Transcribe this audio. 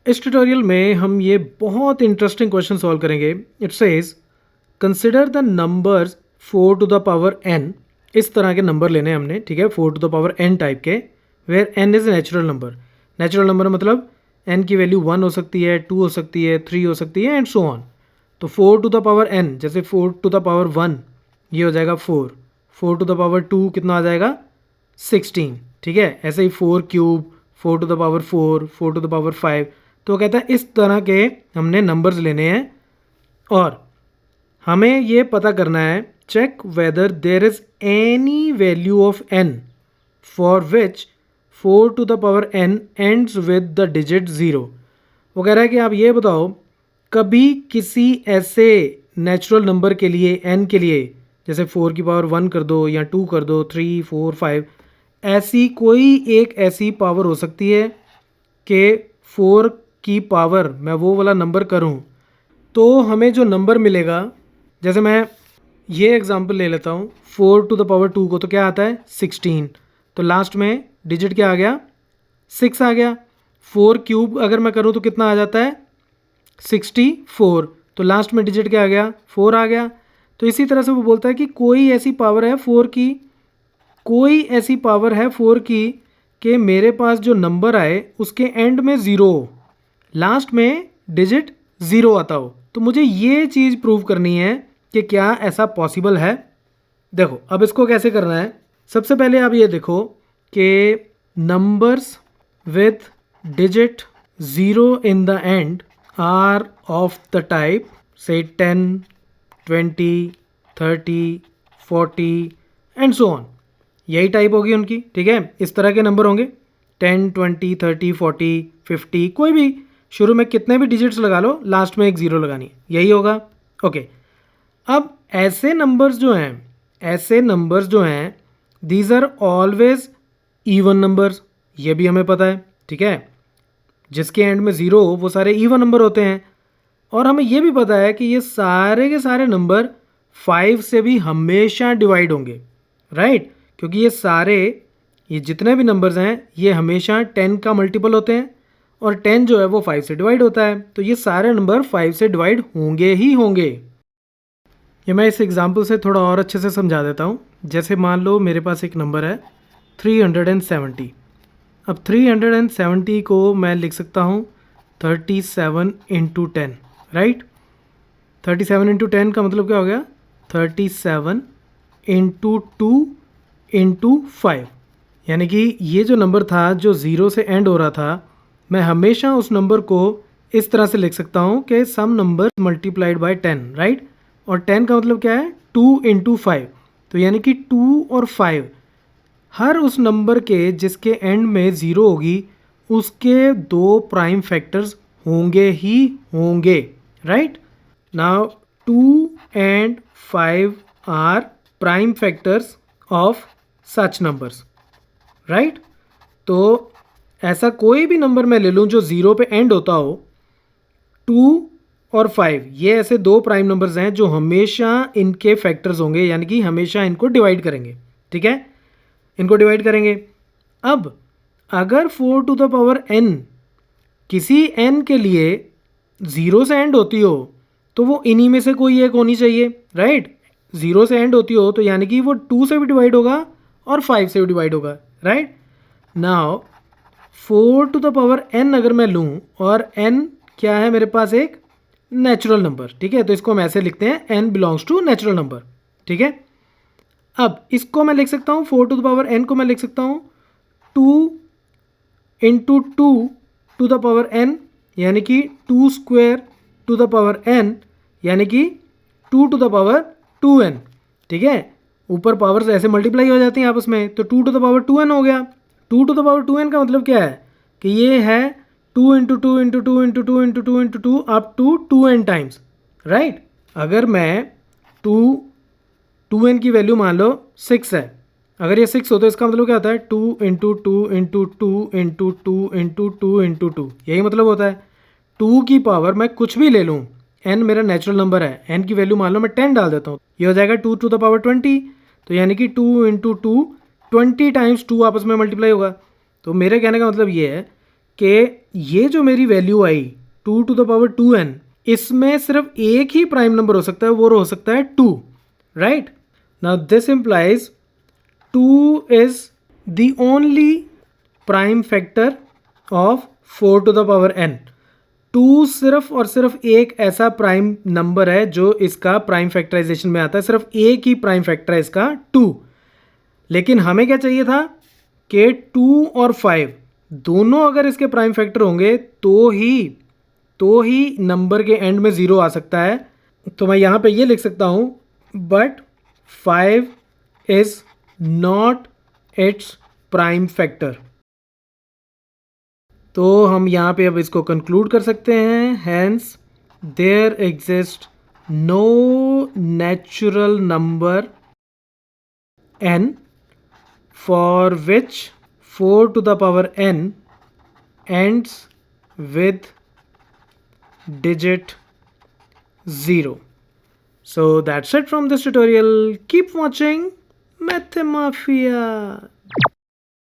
इस ट्यूटोरियल में हम ये बहुत इंटरेस्टिंग क्वेश्चन सॉल्व करेंगे। It says consider the numbers 4 to the power n। इस तरह के नंबर लेने हैं हमने, ठीक है, 4 to the power n type के, where n is natural number. Natural number मतलब n की वैल्यू 1 हो सकती है, 2 हो सकती है, 3 हो सकती है एंड सो ऑन। तो 4 टू द पावर n, जैसे 4 टू द पावर 1 ये हो जाएगा 4, 4 टू द पावर 2 कितना आ जाएगा 16, ठीक है। ऐसे ही 4 cube, 4 to the power 4, 4 to the power 5। तो कहता है इस तरह के हमने नंबर्स लेने हैं और हमें ये पता करना है, check whether there is any value of n for which 4 to the power n ends with the digit 0। वो कह रहा है कि आप ये बताओ कभी किसी ऐसे नेचुरल नंबर के लिए n के लिए, जैसे 4 की पावर 1 कर दो या 2 कर दो, 3, 4, 5, ऐसी कोई एक ऐसी पावर हो सकती है कि 4 की पावर मैं वो वाला नंबर करूं तो हमें जो नंबर मिलेगा, जैसे मैं ये एग्जांपल ले लेता हूं, 4 टू द पावर 2 को तो क्या आता है 16, तो लास्ट में डिजिट क्या आ गया 6 आ गया। 4 क्यूब अगर मैं करूं तो कितना आ जाता है 64, तो लास्ट में डिजिट क्या आ गया 4 आ गया। तो इसी तरह से वो बोलता है कि कोई ऐसी पावर है 4 की, कोई ऐसी पावर है 4 की कि मेरे पास जो नंबर आए उसके एंड में 0 हो, लास्ट में डिजिट 0 आता हो। तो मुझे ये चीज़ प्रूव करनी है कि क्या ऐसा पॉसिबल है। देखो अब इसको कैसे करना है। सबसे पहले आप ये देखो कि numbers with digit 0 in the end are of the type से 10, 20, 30, 40 एंड सो ऑन। यही टाइप होगी उनकी, ठीक है। इस तरह के नंबर होंगे 10, 20, 30, 40, 50, कोई भी शुरू में कितने भी डिजिट्स लगा लो, लास्ट में एक 0 लगानी है, यही होगा। ओके, अब ऐसे नंबर्स जो हैं these are always even numbers, ये भी हमें पता है, ठीक है। जिसके एंड में 0 हो वो सारे इवन नंबर होते हैं। और हमें ये भी पता है कि ये सारे के सारे नंबर 5 से भी हमेशा डिवाइड होंगे, राइट, क्योंकि ये जितने भी नंबर्स हैं ये हमेशा 10 का मल्टीपल होते हैं और 10 जो है वो 5 से डिवाइड होता है, तो ये सारे नंबर 5 से डिवाइड होंगे ही होंगे। ये मैं इस एग्जांपल से थोड़ा और अच्छे से समझा देता हूँ। जैसे मान लो मेरे पास एक नंबर है 370। अब 370 को मैं लिख सकता हूँ 37 इंटू 10, राइट। 37 इंटू 10 का मतलब क्या हो गया 37 इंटू 2 इंटू 5, यानी कि ये जो नंबर था जो 0 से एंड हो रहा था, मैं हमेशा उस नंबर को इस तरह से लिख सकता हूँ कि सम नंबर मल्टीप्लाइड बाय 10, राइट। और 10 का मतलब क्या है 2 इंटू 5, तो यानी कि 2 और 5 हर उस नंबर के जिसके एंड में 0 होगी उसके 2 प्राइम फैक्टर्स होंगे ही होंगे, right. Now 2 and 5 are prime factors of such numbers, right. तो ऐसा कोई भी नंबर मैं ले लूँ जो 0 पे एंड होता हो, 2 और 5 ये ऐसे 2 प्राइम नंबर्स हैं जो हमेशा इनके फैक्टर्स होंगे, यानी कि हमेशा इनको डिवाइड करेंगे, ठीक है, इनको डिवाइड करेंगे। अब अगर 4 टू द पावर n किसी n के लिए 0 से एंड होती हो तो वो इन्हीं में से कोई एक होनी चाहिए, राइट। 0 से एंड होती हो तो यानी कि वो 2 से भी डिवाइड होगा और 5 से भी डिवाइड होगा, right. Now 4 to the power n अगर मैं लूँ और n क्या है मेरे पास एक नेचुरल नंबर, ठीक है, तो इसको हम ऐसे लिखते हैं n belongs to natural number, ठीक है। अब इसको मैं लिख सकता हूँ 4 टू द पावर n को मैं लिख सकता हूँ 2 into 2 to the power n, यानी कि 2 square to the power n, यानी कि 2 टू द पावर 2n, ठीक है। ऊपर पावर्स ऐसे मल्टीप्लाई हो जाती हैं आपस में, तो 2 टू द पावर 2n हो गया। 2 टू द पावर 2n का मतलब क्या है कि ये है 2 into 2 into 2 into 2 into 2 into 2 up to 2n times, right. अगर मैं 2n की वैल्यू मान लो 6 है, अगर ये 6 हो तो इसका मतलब क्या होता है 2 into 2 into 2 into 2 into 2 into 2, यही मतलब होता है। 2 की पावर मैं कुछ भी ले लूँ, n मेरा नेचुरल नंबर है, n की वैल्यू मान लो मैं 10 डाल देता हूँ, ये हो जाएगा 2 टू द पावर 20, तो यानी कि 2 इंटू 2 20 टाइम्स 2 आपस में मल्टीप्लाई होगा। तो मेरे कहने का मतलब ये है कि ये जो मेरी वैल्यू आई 2 टू द पावर 2n, इसमें सिर्फ एक ही प्राइम नंबर हो सकता है, वो हो सकता है 2, right? Now this implies 2 is the only prime factor of 4 to the power n। 2 सिर्फ और सिर्फ एक ऐसा प्राइम नंबर है जो इसका प्राइम फैक्टराइजेशन में आता है, सिर्फ एक ही प्राइम फैक्टर है इसका 2। लेकिन हमें क्या चाहिए था कि 2 और 5 दोनों अगर इसके प्राइम फैक्टर होंगे तो ही नंबर के एंड में 0 आ सकता है। तो मैं यहाँ पे ये लिख सकता हूँ, but 5 is not its prime factor. तो हम यहाँ पे अब इसको कंक्लूड कर सकते हैं, hence there exist no natural number n for which 4 to the power n ends with digit 0. So that's it from this tutorial. Keep watching Mathemafia.